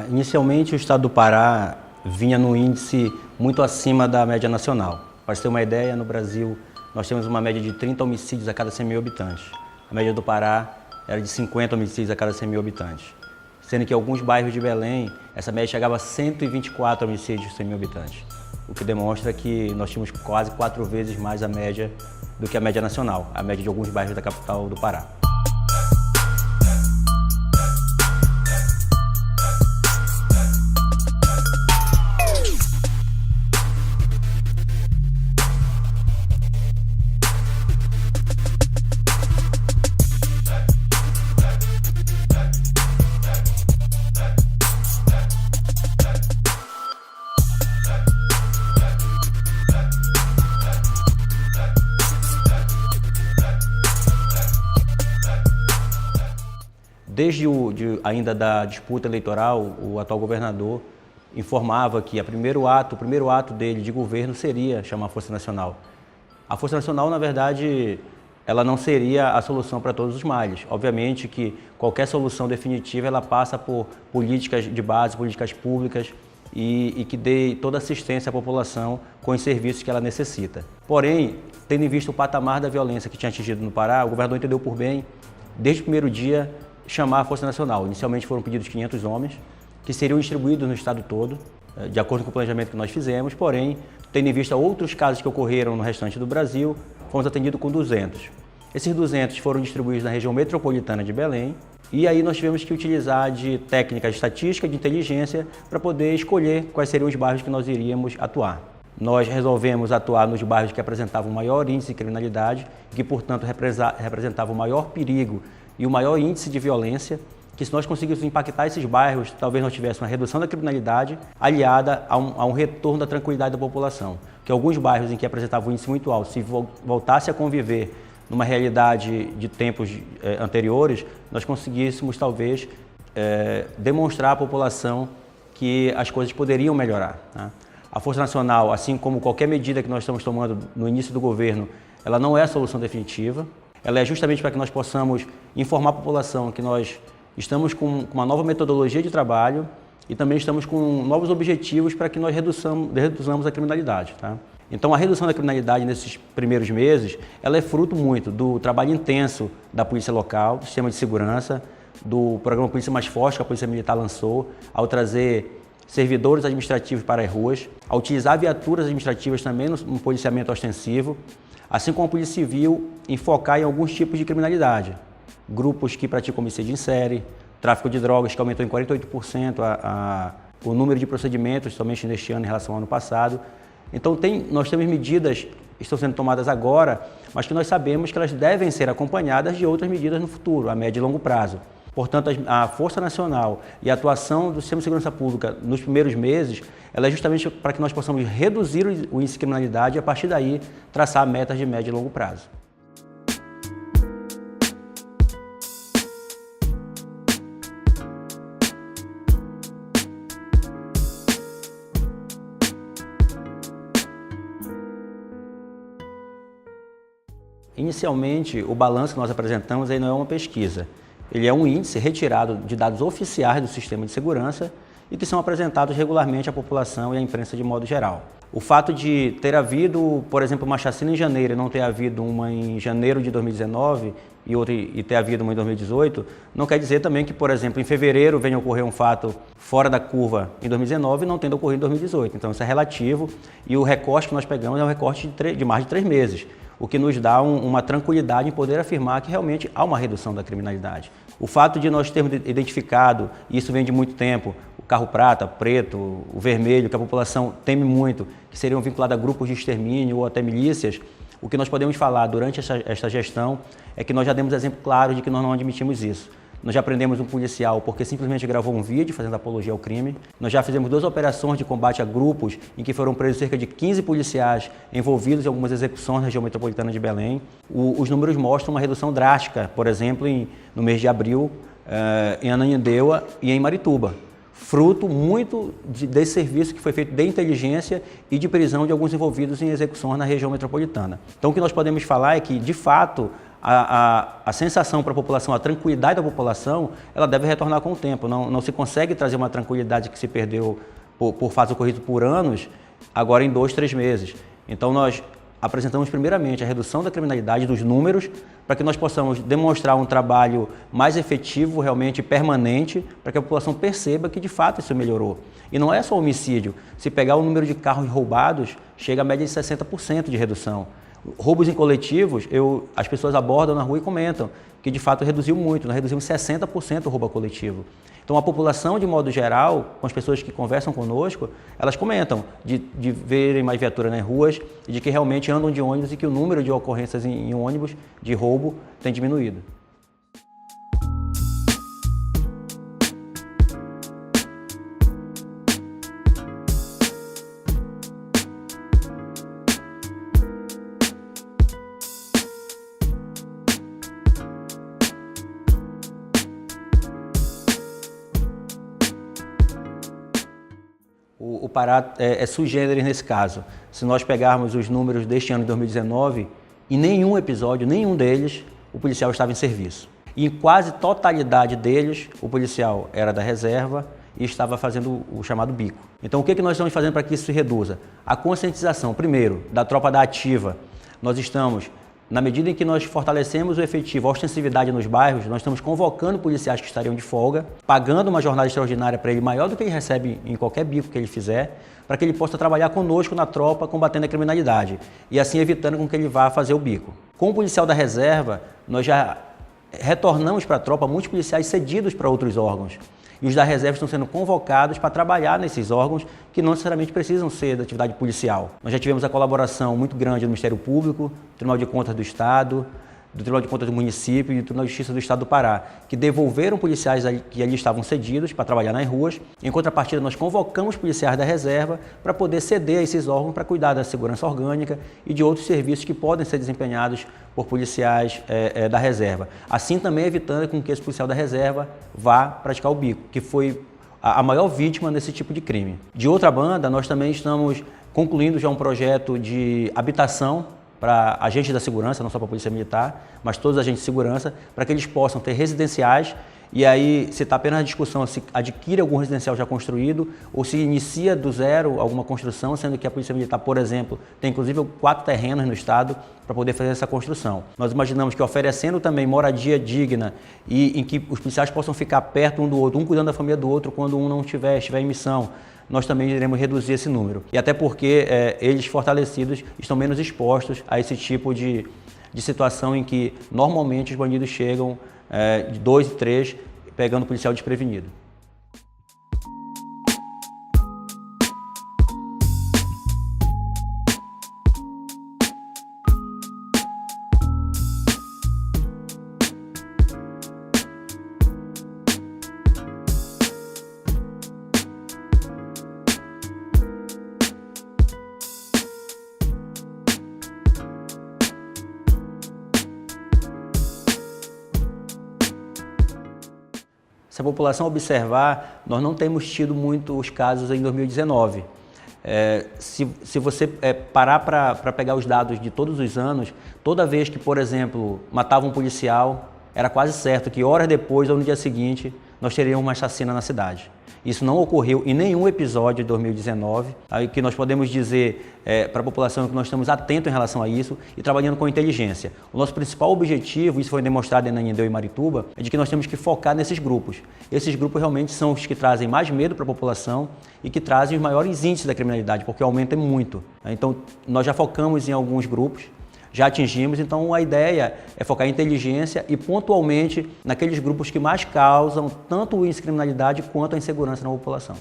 Inicialmente, o estado do Pará vinha num índice muito acima da média nacional. Para você ter uma ideia, no Brasil nós temos uma média de 30 homicídios a cada 100 mil habitantes. A média do Pará era de 50 homicídios a cada 100 mil habitantes. Sendo que em alguns bairros de Belém, essa média chegava a 124 homicídios por 100 mil habitantes. O que demonstra que nós tínhamos quase 4 vezes mais a média do que a média nacional, a média de alguns bairros da capital do Pará. Desde ainda da disputa eleitoral, o atual governador informava que o primeiro ato dele de governo seria chamar a Força Nacional. A Força Nacional, na verdade, ela não seria a solução para todos os males. Obviamente que qualquer solução definitiva ela passa por políticas de base, políticas públicas e que dê toda assistência à população com os serviços que ela necessita. Porém, tendo em vista o patamar da violência que tinha atingido no Pará, o governador entendeu por bem, desde o primeiro dia, chamar a Força Nacional. Inicialmente foram pedidos 500 homens, que seriam distribuídos no estado todo, de acordo com o planejamento que nós fizemos, porém, tendo em vista outros casos que ocorreram no restante do Brasil, fomos atendidos com 200. Esses 200 foram distribuídos na região metropolitana de Belém, e aí nós tivemos que utilizar de técnicas de estatística, de inteligência, para poder escolher quais seriam os bairros que nós iríamos atuar. Nós resolvemos atuar nos bairros que apresentavam maior índice de criminalidade, que, portanto, representavam o maior perigo e o maior índice de violência, que se nós conseguíssemos impactar esses bairros, talvez nós tivéssemos uma redução da criminalidade aliada a um retorno da tranquilidade da população. Que alguns bairros em que apresentavam um índice muito alto, se voltasse a conviver numa realidade de tempos anteriores, nós conseguíssemos talvez demonstrar à população que as coisas poderiam melhorar, né? A Força Nacional, assim como qualquer medida que nós estamos tomando no início do governo, ela não é a solução definitiva. Ela é justamente para que nós possamos informar a população que nós estamos com uma nova metodologia de trabalho e também estamos com novos objetivos para que nós reduzamos a criminalidade, tá? Então, a redução da criminalidade nesses primeiros meses, ela é fruto muito do trabalho intenso da Polícia Local, do Sistema de Segurança, do programa Polícia Mais Forte que a Polícia Militar lançou, ao trazer servidores administrativos para as ruas, ao utilizar viaturas administrativas também no policiamento ostensivo, assim como a Polícia Civil, enfocar em alguns tipos de criminalidade. Grupos que praticam homicídio em série, tráfico de drogas, que aumentou em 48% o número de procedimentos, somente neste ano em relação ao ano passado. Então, nós temos medidas que estão sendo tomadas agora, mas que nós sabemos que elas devem ser acompanhadas de outras medidas no futuro, a médio e longo prazo. Portanto, a Força Nacional e a atuação do Sistema de Segurança Pública nos primeiros meses, ela é justamente para que nós possamos reduzir o índice de criminalidade e, a partir daí, traçar metas de médio e longo prazo. Inicialmente, o balanço que nós apresentamos aí não é uma pesquisa. Ele é um índice retirado de dados oficiais do sistema de segurança e que são apresentados regularmente à população e à imprensa de modo geral. O fato de ter havido, por exemplo, uma chacina em janeiro e não ter havido uma em janeiro de 2019 e ter havido uma em 2018, não quer dizer também que, por exemplo, em fevereiro venha ocorrer um fato fora da curva em 2019 e não tendo ocorrido em 2018. Então, isso é relativo e o recorte que nós pegamos é um recorte de mais de 3 meses. O que nos dá uma tranquilidade em poder afirmar que realmente há uma redução da criminalidade. O fato de nós termos identificado, e isso vem de muito tempo, o carro prata, preto, o vermelho, que a população teme muito, que seriam vinculados a grupos de extermínio ou até milícias, o que nós podemos falar durante esta gestão é que nós já demos exemplo claro de que nós não admitimos isso. Nós já prendemos um policial porque simplesmente gravou um vídeo fazendo apologia ao crime. Nós já fizemos 2 operações de combate a grupos em que foram presos cerca de 15 policiais envolvidos em algumas execuções na região metropolitana de Belém. Os números mostram uma redução drástica, por exemplo, no mês de abril, em Ananindeua e em Marituba. Fruto muito desse serviço que foi feito de inteligência e de prisão de alguns envolvidos em execuções na região metropolitana. Então, o que nós podemos falar é que, de fato, a sensação para a população, a tranquilidade da população, ela deve retornar com o tempo. Não se consegue trazer uma tranquilidade que se perdeu por fatos ocorridos por anos, agora em 2, 3 meses. Então nós apresentamos primeiramente a redução da criminalidade, dos números, para que nós possamos demonstrar um trabalho mais efetivo, realmente permanente, para que a população perceba que de fato isso melhorou. E não é só homicídio. Se pegar o número de carros roubados, chega a média de 60% de redução. Roubos em coletivos, as pessoas abordam na rua e comentam que de fato reduziu muito, nós reduzimos 60% o roubo coletivo. Então a população, de modo geral, com as pessoas que conversam conosco, elas comentam de verem mais viatura nas ruas e de que realmente andam de ônibus e que o número de ocorrências em ônibus de roubo tem diminuído. O Pará é sui generis nesse caso. Se nós pegarmos os números deste ano de 2019, em nenhum episódio, nenhum deles, o policial estava em serviço. E em quase totalidade deles, o policial era da reserva e estava fazendo o chamado bico. Então o que nós estamos fazendo para que isso se reduza? A conscientização, primeiro, da tropa da ativa. Nós estamos, na medida em que nós fortalecemos o efetivo, a ostensividade nos bairros, nós estamos convocando policiais que estariam de folga, pagando uma jornada extraordinária para ele maior do que ele recebe em qualquer bico que ele fizer, para que ele possa trabalhar conosco na tropa, combatendo a criminalidade e assim evitando com que ele vá fazer o bico. Com o policial da reserva, nós já retornamos para a tropa muitos policiais cedidos para outros órgãos. E os da reserva estão sendo convocados para trabalhar nesses órgãos que não necessariamente precisam ser da atividade policial. Nós já tivemos a colaboração muito grande do Ministério Público, do Tribunal de Contas do Estado, do Tribunal de Contas do município e do Tribunal de Justiça do Estado do Pará, que devolveram policiais que ali estavam cedidos para trabalhar nas ruas. Em contrapartida, nós convocamos policiais da reserva para poder ceder a esses órgãos para cuidar da segurança orgânica e de outros serviços que podem ser desempenhados por policiais da reserva. Assim também evitando com que esse policial da reserva vá praticar o bico, que foi a maior vítima desse tipo de crime. De outra banda, nós também estamos concluindo já um projeto de habitação para agentes da segurança, não só para a Polícia Militar, mas todos os agentes de segurança, para que eles possam ter residenciais. E aí, se está apenas a discussão se adquire algum residencial já construído ou se inicia do zero alguma construção, sendo que a Polícia Militar, por exemplo, tem inclusive 4 terrenos no estado para poder fazer essa construção. Nós imaginamos que oferecendo também moradia digna e em que os policiais possam ficar perto um do outro, um cuidando da família do outro quando um não estiver em missão, nós também iremos reduzir esse número. E até porque eles fortalecidos estão menos expostos a esse tipo de situação em que normalmente os bandidos chegam de 2 e 3 pegando o policial desprevenido. Se a população observar, nós não temos tido muitos casos em 2019. Se você parar para pegar os dados de todos os anos, toda vez que, por exemplo, matava um policial, era quase certo que horas depois ou no dia seguinte nós teríamos uma chacina na cidade. Isso não ocorreu em nenhum episódio de 2019. Aí que nós podemos dizer para a população que nós estamos atentos em relação a isso e trabalhando com inteligência. O nosso principal objetivo, isso foi demonstrado em Ananindeu e Marituba, é de que nós temos que focar nesses grupos. Esses grupos realmente são os que trazem mais medo para a população e que trazem os maiores índices da criminalidade, porque o aumento é muito. Então, nós já focamos em alguns grupos, já atingimos, então a ideia é focar em inteligência e pontualmente naqueles grupos que mais causam tanto o índice de criminalidade quanto a insegurança na população.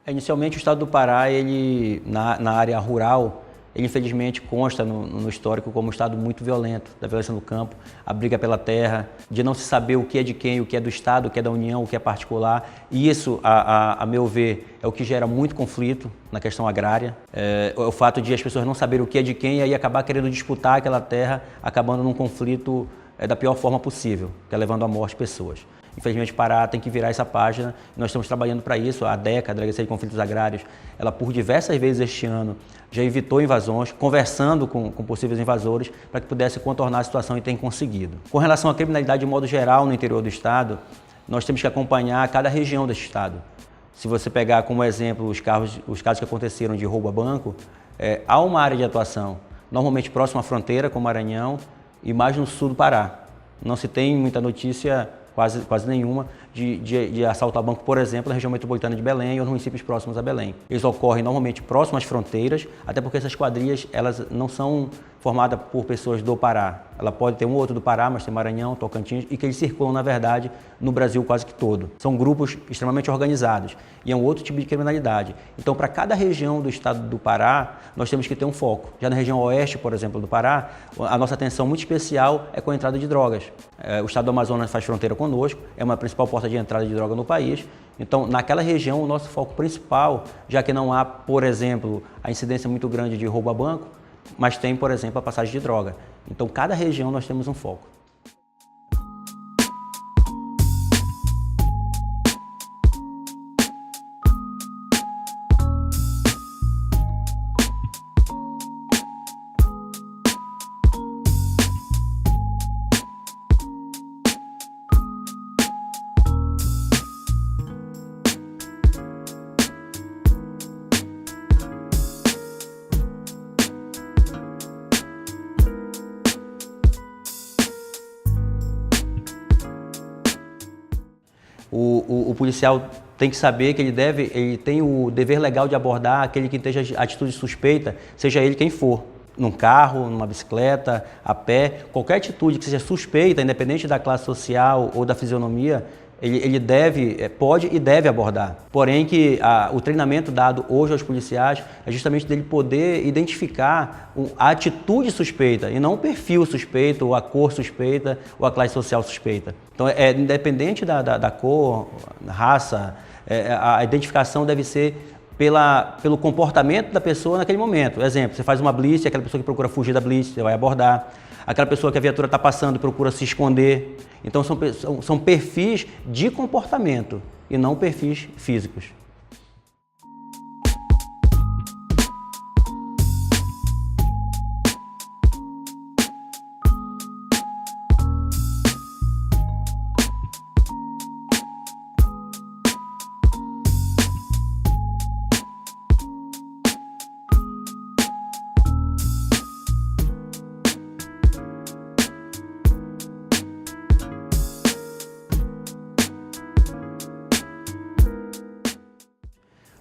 Inicialmente, o estado do Pará, ele, na área rural, ele infelizmente consta no histórico como um estado muito violento, da violência no campo, a briga pela terra, de não se saber o que é de quem, o que é do Estado, o que é da União, o que é particular. E isso, a meu ver, é o que gera muito conflito na questão agrária. O fato de as pessoas não saberem o que é de quem e aí acabar querendo disputar aquela terra, acabando num conflito da pior forma possível, que é levando à morte pessoas. Infelizmente, Pará tem que virar essa página. Nós estamos trabalhando para isso. A DECA, a Delegacia de Conflitos Agrários, ela por diversas vezes este ano já evitou invasões, conversando com possíveis invasores para que pudesse contornar a situação e tem conseguido. Com relação à criminalidade de modo geral no interior do estado, nós temos que acompanhar cada região desse estado. Se você pegar como exemplo os casos que aconteceram de roubo a banco, há uma área de atuação, normalmente próxima à fronteira com o Maranhão e mais no sul do Pará. Não se tem muita notícia, quase nenhuma, de assalto a banco, por exemplo, na região metropolitana de Belém ou nos municípios próximos a Belém. Eles ocorrem normalmente próximos às fronteiras, até porque essas quadrilhas elas não são formadas por pessoas do Pará. Ela pode ter um ou outro do Pará, mas tem Maranhão, Tocantins, e que eles circulam, na verdade, no Brasil quase que todo. São grupos extremamente organizados e é um outro tipo de criminalidade. Então, para cada região do estado do Pará, nós temos que ter um foco. Já na região oeste, por exemplo, do Pará, a nossa atenção muito especial é com a entrada de drogas. O estado do Amazonas faz fronteira conosco, é uma principal porta de entrada de droga no país. Então, naquela região, o nosso foco principal, já que não há, por exemplo, a incidência muito grande de roubo a banco, mas tem, por exemplo, a passagem de droga. Então, cada região nós temos um foco. O policial tem que saber que ele tem o dever legal de abordar aquele que esteja atitude suspeita, seja ele quem for, num carro, numa bicicleta, a pé, qualquer atitude que seja suspeita, independente da classe social ou da fisionomia, ele pode e deve abordar. Porém, o treinamento dado hoje aos policiais é justamente dele poder identificar a atitude suspeita e não o perfil suspeito, ou a cor suspeita, ou a classe social suspeita. Então, independente da cor, raça, a identificação deve ser pelo comportamento da pessoa naquele momento. Exemplo, você faz uma blitz, aquela pessoa que procura fugir da blitz, você vai abordar. Aquela pessoa que a viatura está passando procura se esconder. Então são perfis de comportamento e não perfis físicos.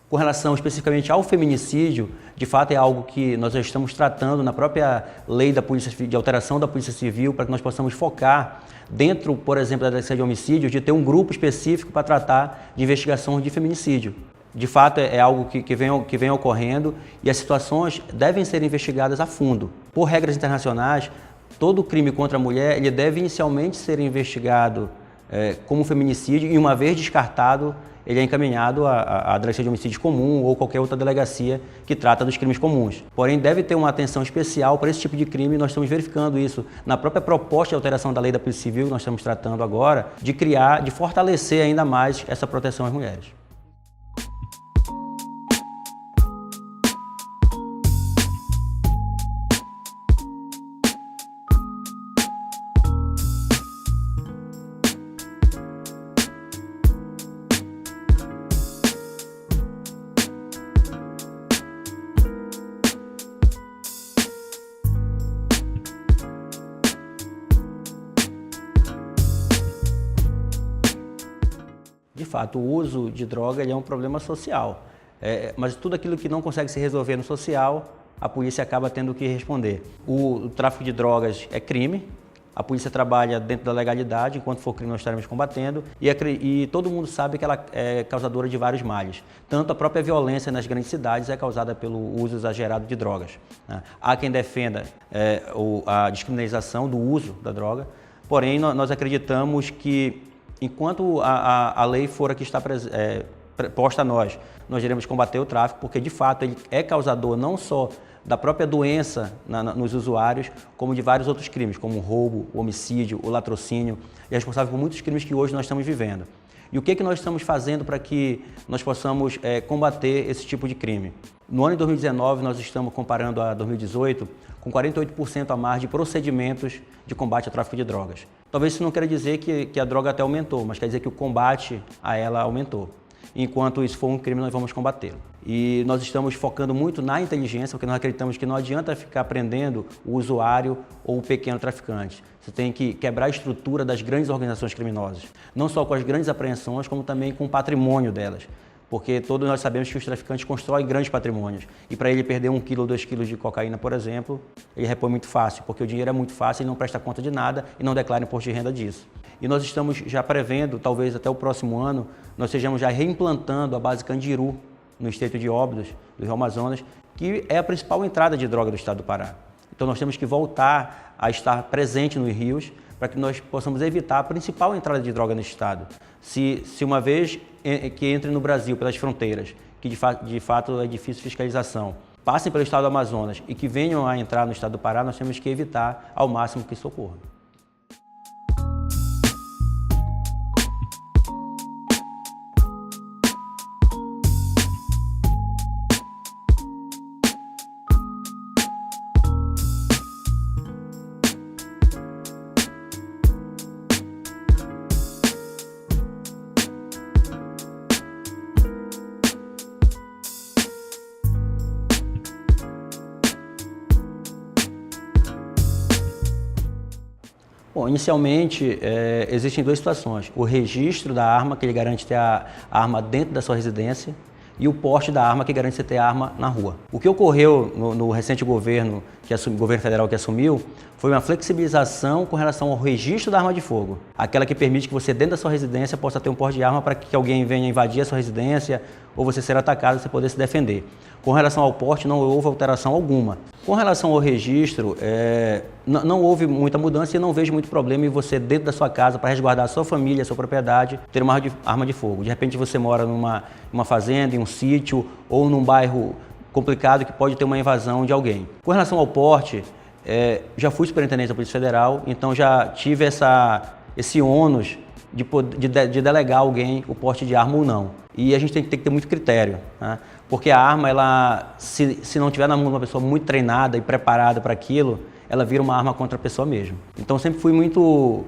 Com relação especificamente ao feminicídio, de fato é algo que nós já estamos tratando na própria lei de alteração da Polícia Civil, para que nós possamos focar dentro, por exemplo, da delegacia de homicídios, de ter um grupo específico para tratar de investigação de feminicídio. De fato é algo que vem ocorrendo e as situações devem ser investigadas a fundo. Por regras internacionais, todo crime contra a mulher ele deve inicialmente ser investigado como feminicídio e uma vez descartado, ele é encaminhado à delegacia de homicídio comum ou qualquer outra delegacia que trata dos crimes comuns. Porém, deve ter uma atenção especial para esse tipo de crime. Nós estamos verificando isso na própria proposta de alteração da lei da Polícia Civil, que nós estamos tratando agora, de fortalecer ainda mais essa proteção às mulheres. De fato, o uso de droga é um problema social, mas tudo aquilo que não consegue se resolver no social, a polícia acaba tendo que responder. O tráfico de drogas é crime, A polícia trabalha dentro da legalidade, enquanto for crime nós estaremos combatendo, e todo mundo sabe que ela é causadora de vários males. Tanto a própria violência nas grandes cidades é causada pelo uso exagerado de drogas. Há quem defenda a descriminalização do uso da droga, porém nós acreditamos que enquanto a lei for a que está posta a nós iremos combater o tráfico, porque de fato ele é causador não só da própria doença nos usuários, como de vários outros crimes, como o roubo, o homicídio, o latrocínio, e é responsável por muitos crimes que hoje nós estamos vivendo. E o que nós estamos fazendo para que nós possamos combater esse tipo de crime? No ano de 2019, nós estamos comparando a 2018, com 48% a mais de procedimentos de combate ao tráfico de drogas. Talvez isso não queira dizer que a droga até aumentou, mas quer dizer que o combate a ela aumentou. Enquanto isso for um crime, nós vamos combatê-lo. E nós estamos focando muito na inteligência, porque nós acreditamos que não adianta ficar prendendo o usuário ou o pequeno traficante. Você tem que quebrar a estrutura das grandes organizações criminosas, não só com as grandes apreensões, como também com o patrimônio delas. Porque todos nós sabemos que os traficantes constroem grandes patrimônios. E para ele perder 1 quilo ou 2 quilos de cocaína, por exemplo, ele repõe muito fácil, porque o dinheiro é muito fácil, ele não presta conta de nada e não declara imposto de renda disso. E nós estamos já prevendo, talvez até o próximo ano, nós estejamos já reimplantando a base Candiru, no estreito de Óbidos, do Rio Amazonas, que é a principal entrada de droga do estado do Pará. Então nós temos que voltar a estar presente nos rios para que nós possamos evitar a principal entrada de droga nesse estado. Se uma vez que entre no Brasil pelas fronteiras, que de fato é difícil fiscalização, passem pelo estado do Amazonas e que venham a entrar no estado do Pará, nós temos que evitar ao máximo que isso ocorra. Bom, inicialmente, existem duas situações. O registro da arma, que ele garante ter a arma dentro da sua residência, e o porte da arma, que garante você ter a arma na rua. O que ocorreu no recente governo federal que assumiu, foi uma flexibilização com relação ao registro da arma de fogo. Aquela que permite que você, dentro da sua residência, possa ter um porte de arma para que alguém venha invadir a sua residência ou você ser atacado, você poder se defender. Com relação ao porte, não houve alteração alguma. Com relação ao registro, não houve muita mudança e não vejo muito problema em você, dentro da sua casa, para resguardar a sua família, a sua propriedade, ter uma arma de fogo. De repente você mora numa fazenda, em um sítio ou num bairro complicado que pode ter uma invasão de alguém. Com relação ao porte, já fui superintendente da Polícia Federal, então já tive esse ônus de delegar alguém o porte de arma ou não. E a gente tem que ter muito critério, né? Porque a arma, se não tiver na mão de uma pessoa muito treinada e preparada para aquilo, ela vira uma arma contra a pessoa mesmo. Então sempre fui muito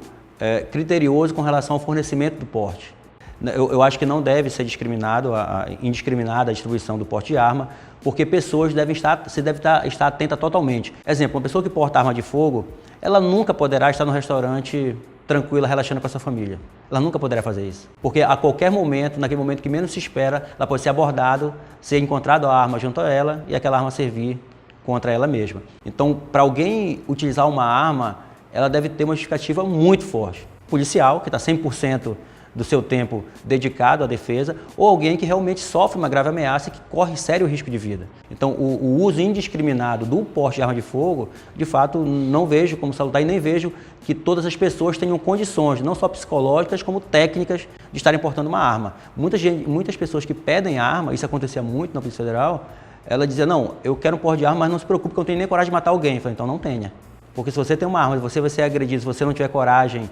criterioso com relação ao fornecimento do porte. Eu acho que não deve ser indiscriminada a distribuição do porte de arma, porque pessoas devem estar atentas totalmente. Exemplo, uma pessoa que porta arma de fogo, ela nunca poderá estar no restaurante tranquila, relaxando com a sua família. Ela nunca poderá fazer isso. Porque a qualquer momento, naquele momento que menos se espera, ela pode ser abordada, ser encontrada a arma junto a ela e aquela arma servir contra ela mesma. Então, para alguém utilizar uma arma, ela deve ter uma justificativa muito forte. Policial, que está 100% do seu tempo dedicado à defesa, ou alguém que realmente sofre uma grave ameaça e que corre sério risco de vida. Então, o uso indiscriminado do porte de arma de fogo, de fato, não vejo como salutar e nem vejo que todas as pessoas tenham condições, não só psicológicas, como técnicas, de estarem portando uma arma. Muitas pessoas que pedem arma, isso acontecia muito na Polícia Federal, ela dizia, não, eu quero um porte de arma, mas não se preocupe que eu não tenho nem coragem de matar alguém. Eu falei, então não tenha. Porque se você tem uma arma e você vai ser agredido, se você não tiver coragem,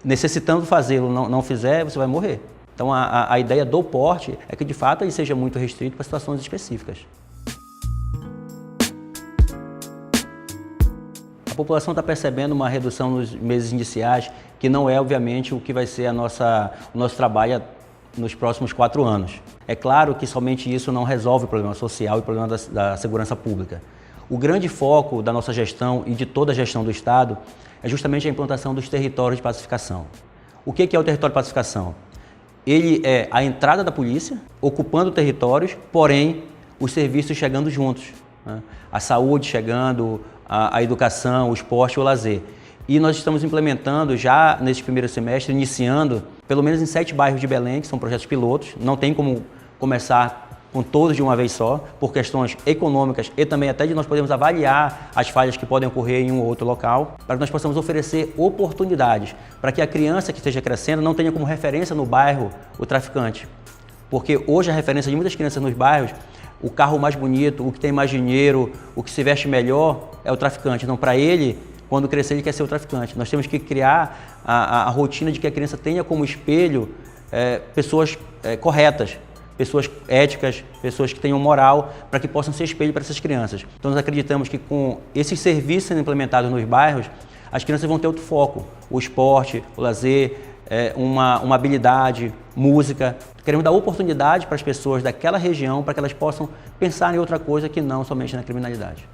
necessitando fazê-lo, não fizer, você vai morrer. Então a ideia do porte é que de fato ele seja muito restrito para situações específicas. A população está percebendo uma redução nos meses iniciais, que não é obviamente o que vai ser o nosso trabalho nos próximos 4 anos. É claro que somente isso não resolve o problema social e o problema da segurança pública. O grande foco da nossa gestão e de toda a gestão do Estado é justamente a implantação dos territórios de pacificação. O que é o território de pacificação? Ele é a entrada da polícia, ocupando territórios, porém os serviços chegando juntos, né? A saúde chegando, a educação, o esporte e o lazer. E nós estamos implementando já nesse primeiro semestre, iniciando pelo menos em 7 bairros de Belém, que são projetos pilotos. Não tem como começar com todos de uma vez só, por questões econômicas e também até de nós podermos avaliar as falhas que podem ocorrer em um ou outro local, para que nós possamos oferecer oportunidades, para que a criança que esteja crescendo não tenha como referência no bairro o traficante. Porque hoje a referência de muitas crianças nos bairros, o carro mais bonito, o que tem mais dinheiro, o que se veste melhor é o traficante. Então, para ele, quando crescer, ele quer ser o traficante. Nós temos que criar a rotina de que a criança tenha como espelho pessoas corretas, pessoas éticas, pessoas que tenham moral, para que possam ser espelho para essas crianças. Então nós acreditamos que com esses serviços sendo implementados nos bairros, as crianças vão ter outro foco, o esporte, o lazer, uma habilidade, música. Queremos dar oportunidade para as pessoas daquela região para que elas possam pensar em outra coisa que não somente na criminalidade.